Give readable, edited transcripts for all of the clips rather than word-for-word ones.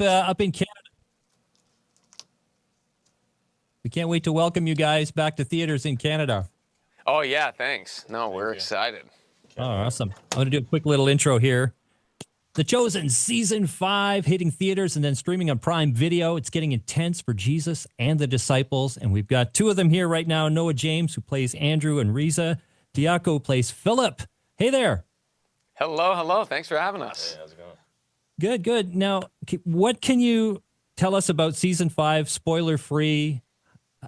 up in Canada. We can't wait to welcome you guys back to theaters in Canada. Oh, yeah, thanks. No, we're excited. Oh, awesome. I'm going to do a quick little intro here. The Chosen Season 5 hitting theaters and then streaming on Prime Video. It's getting intense for Jesus and the disciples. And we've got two of them here right now. Noah James, who plays Andrew, and Riza Diaco plays Philip. Hey there. Hello, hello. Thanks for having us. Hey, how's it going? Good, good. Now, what can you tell us about Season 5, spoiler-free?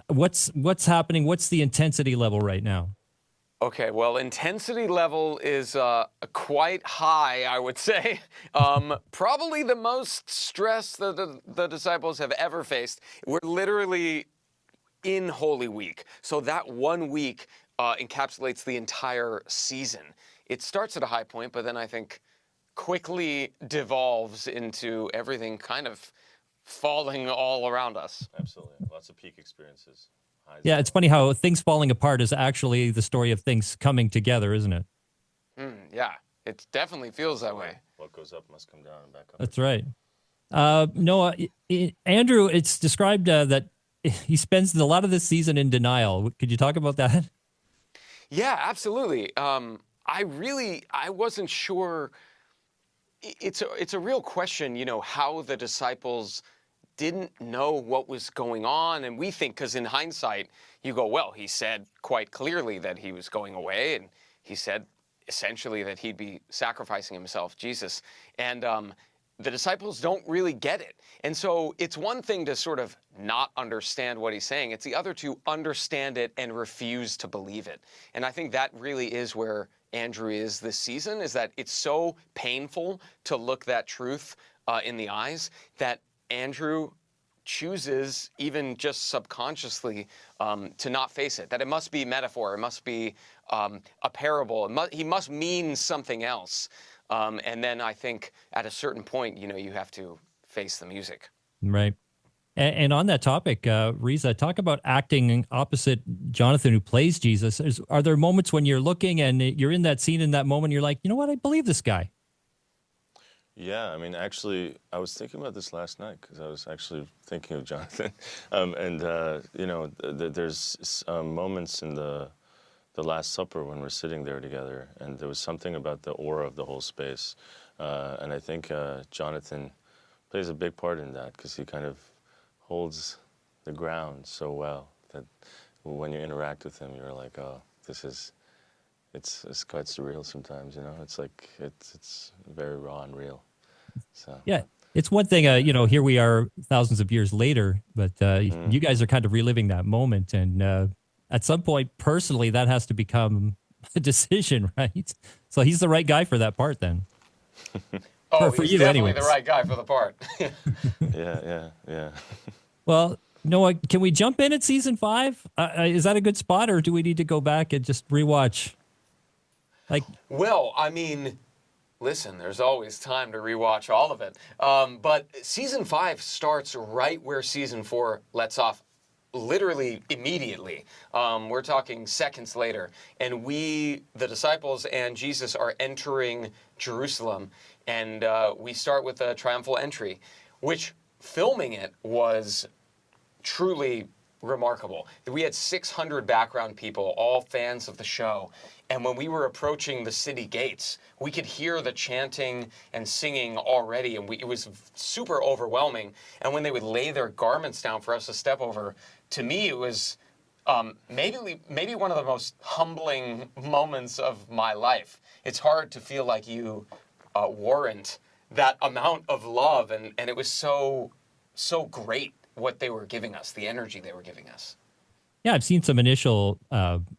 What's happening? What's the intensity level right now? Okay, well, intensity level is quite high, I would say. Probably the most stress that the disciples have ever faced. We're literally in Holy Week. So that 1 week encapsulates the entire season. It starts at a high point, but then I think quickly devolves into everything kind of falling all around us. Absolutely. Lots of peak experiences. Yeah, it's funny how things falling apart is actually the story of things coming together, isn't it? Yeah, it definitely feels that way. What goes up must come down and back up. That's right. Noah, Andrew, it's described that he spends a lot of this season in denial. Could you talk about that? Yeah, absolutely. I wasn't sure. It's a real question, how the disciples didn't know what was going on. And we think, because in hindsight, you go, well, he said quite clearly that he was going away. And he said essentially that he'd be sacrificing himself, Jesus. And the disciples don't really get it. And so it's one thing to sort of not understand what he's saying. It's the other to understand it and refuse to believe it. And I think that really is where Andrew is this season, is that it's so painful to look that truth in the eyes that Andrew chooses, even just subconsciously, to not face it, that it must be metaphor, it must be a parable, he must mean something else. And then I think at a certain point, you have to face the music. Right. And on that topic, Riza, talk about acting opposite Jonathan, who plays Jesus. Are there moments when you're looking and you're in that scene, in that moment, you're like, you know what, I believe this guy? Yeah, I mean, actually, I was thinking about this last night because I was actually thinking of Jonathan. There's moments in the Last Supper when we're sitting there together, and there was something about the aura of the whole space. And I think Jonathan plays a big part in that because he kind of holds the ground so well that when you interact with him, you're like, oh, it's quite surreal sometimes, It's like it's very raw and real. So yeah, it's one thing. Here we are, thousands of years later, but you guys are kind of reliving that moment, and at some point, personally, that has to become a decision, right? So he's the right guy for that part, then. For he's you, definitely anyways. the right guy for the part. Yeah. Well, Noah, can we jump in at season 5? Is that a good spot, or do we need to go back and just rewatch? Well, I mean, listen, there's always time to rewatch all of it. But season 5 starts right where season 4 lets off, literally immediately. We're talking seconds later. And the disciples and Jesus, are entering Jerusalem. And we start with a triumphal entry, which filming it was truly remarkable. We had 600 background people, all fans of the show. And when we were approaching the city gates, we could hear the chanting and singing already, and it was super overwhelming. And when they would lay their garments down for us to step over, to me it was maybe one of the most humbling moments of my life. It's hard to feel like you warrant that amount of love, and it was so great what they were giving us, the energy they were giving us. Yeah, I've seen some initial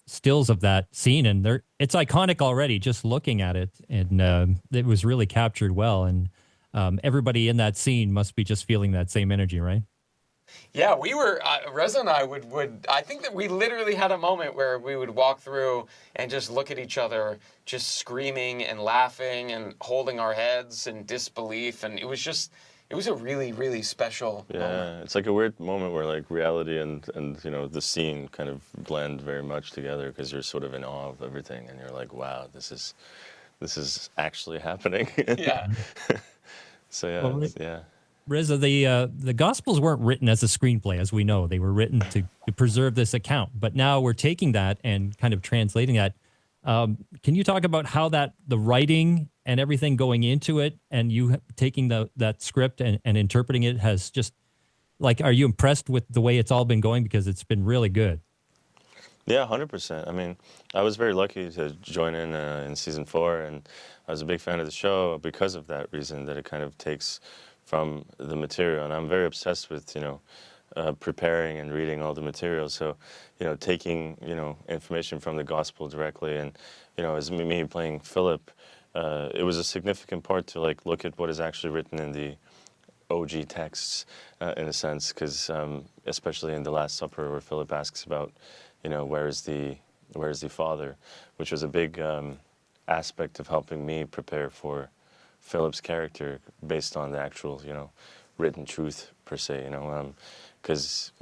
stills of that scene, and it's iconic already just looking at it, and it was really captured well, and everybody in that scene must be just feeling that same energy, right? Yeah, we were, Reza and I I think that we literally had a moment where we would walk through and just look at each other, just screaming and laughing and holding our heads in disbelief, and it was a really, really special moment. Yeah, it's like a weird moment where like reality and the scene kind of blend very much together because you're sort of in awe of everything, and you're like, wow, this is actually happening. Yeah. So yeah, Well, yeah. Reza, the Gospels weren't written as a screenplay, as we know. They were written to preserve this account. But now we're taking that and kind of translating that. Can you talk about how the writing and everything going into it, and you taking that script and interpreting it has just, like, are you impressed with the way it's all been going? Because it's been really good. Yeah, 100%. I mean, I was very lucky to join in season 4, and I was a big fan of the show because of that reason, that it kind of takes from the material. And I'm very obsessed with, preparing and reading all the material. So, taking, information from the gospel directly. And, as me playing Philip, it was a significant part to, like, look at what is actually written in the OG texts, in a sense, because especially in the Last Supper, where Philip asks about, where is the Father, which was a big aspect of helping me prepare for Philip's character based on the actual, written truth per se, because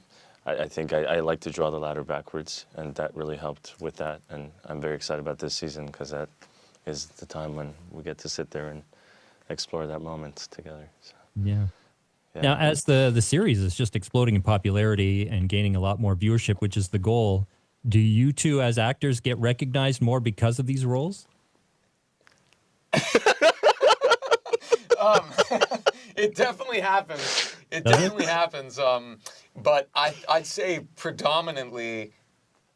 I think I like to draw the ladder backwards, and that really helped with that. And I'm very excited about this season because that is the time when we get to sit there and explore that moment together. So, yeah. Now, as the series is just exploding in popularity and gaining a lot more viewership, which is the goal, do you two as actors get recognized more because of these roles? It definitely happens. It definitely happens. But I'd say predominantly,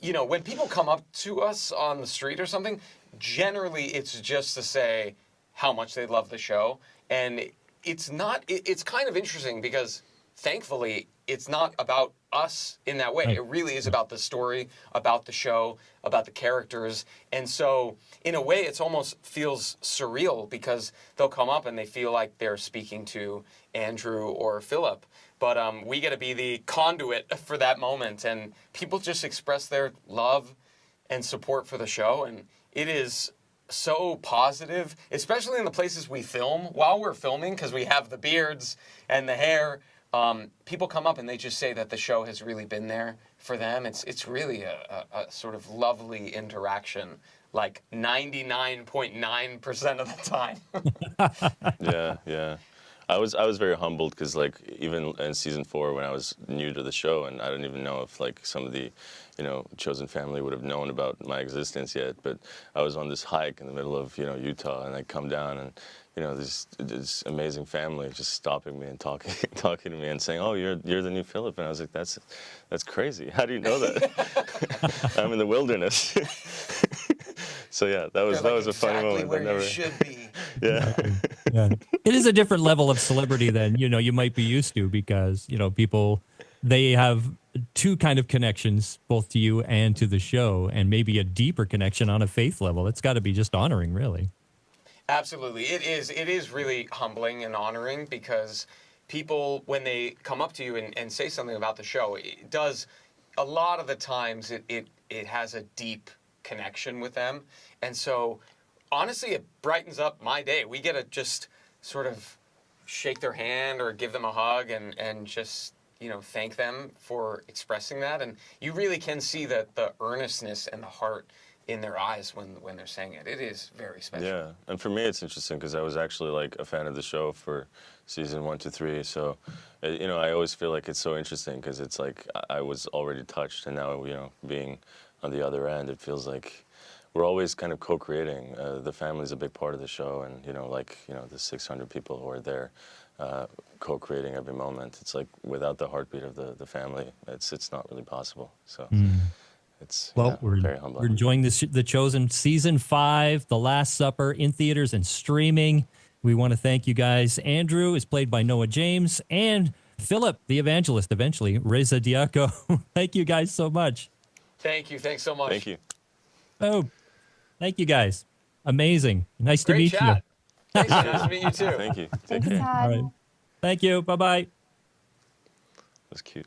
when people come up to us on the street or something, generally it's just to say how much they love the show. And it's kind of interesting because thankfully it's not about us in that way. Right. It really is about the story, about the show, about the characters. And so in a way it almost feels surreal because they'll come up and they feel like they're speaking to Andrew or Philip. But we get to be the conduit for that moment, and people just express their love and support for the show. And it is so positive, especially in the places we film. While we're filming, because we have the beards and the hair, people come up and they just say that the show has really been there for them. It's really a sort of lovely interaction, like 99.9% of the time. Yeah. I was very humbled because, like, even in season 4 when I was new to the show and I didn't even know if, like, some of the chosen family would have known about my existence yet, but I was on this hike in the middle of Utah, and I come down and this amazing family just stopping me and talking to me and saying, "Oh, you're the new Philip," and I was like, "That's crazy. How do you know that? I'm in the wilderness." So yeah, that was a funny moment. Where you should be. Yeah. It is a different level of celebrity than you might be used to, because people, they have two kind of connections, both to you and to the show, and maybe a deeper connection on a faith level. It's got to be just honoring, really. Absolutely. It is really humbling and honoring, because people, when they come up to you and say something about the show, it does, a lot of the times it has a deep connection with them. And so honestly, it brightens up my day. We get to just sort of shake their hand or give them a hug and just thank them for expressing that. And you really can see the earnestness and the heart in their eyes when they're saying it. It is very special. Yeah, and for me it's interesting because I was actually, like, a fan of the show for season 1 to 3. So, I always feel like it's so interesting because it's like I was already touched, and now being on the other end, it feels like we're always kind of co-creating. The family's a big part of the show, and the 600 people who are there co-creating every moment. It's like without the heartbeat of the family, it's not really possible. So. It's we're very humbling. We're enjoying The Chosen season 5, The Last Supper, in theaters and streaming. We want to thank you guys. Andrew is played by Noah James, and Philip, the evangelist, eventually, Reza Diaco. Thank you guys so much. Thank you. Thanks so much. Thank you. Oh, thank you guys. Amazing. Nice Great to meet chat. you. Thanks. Nice to meet you too. Thank you. Take care. All right. Thank you. Bye-bye. That's cute.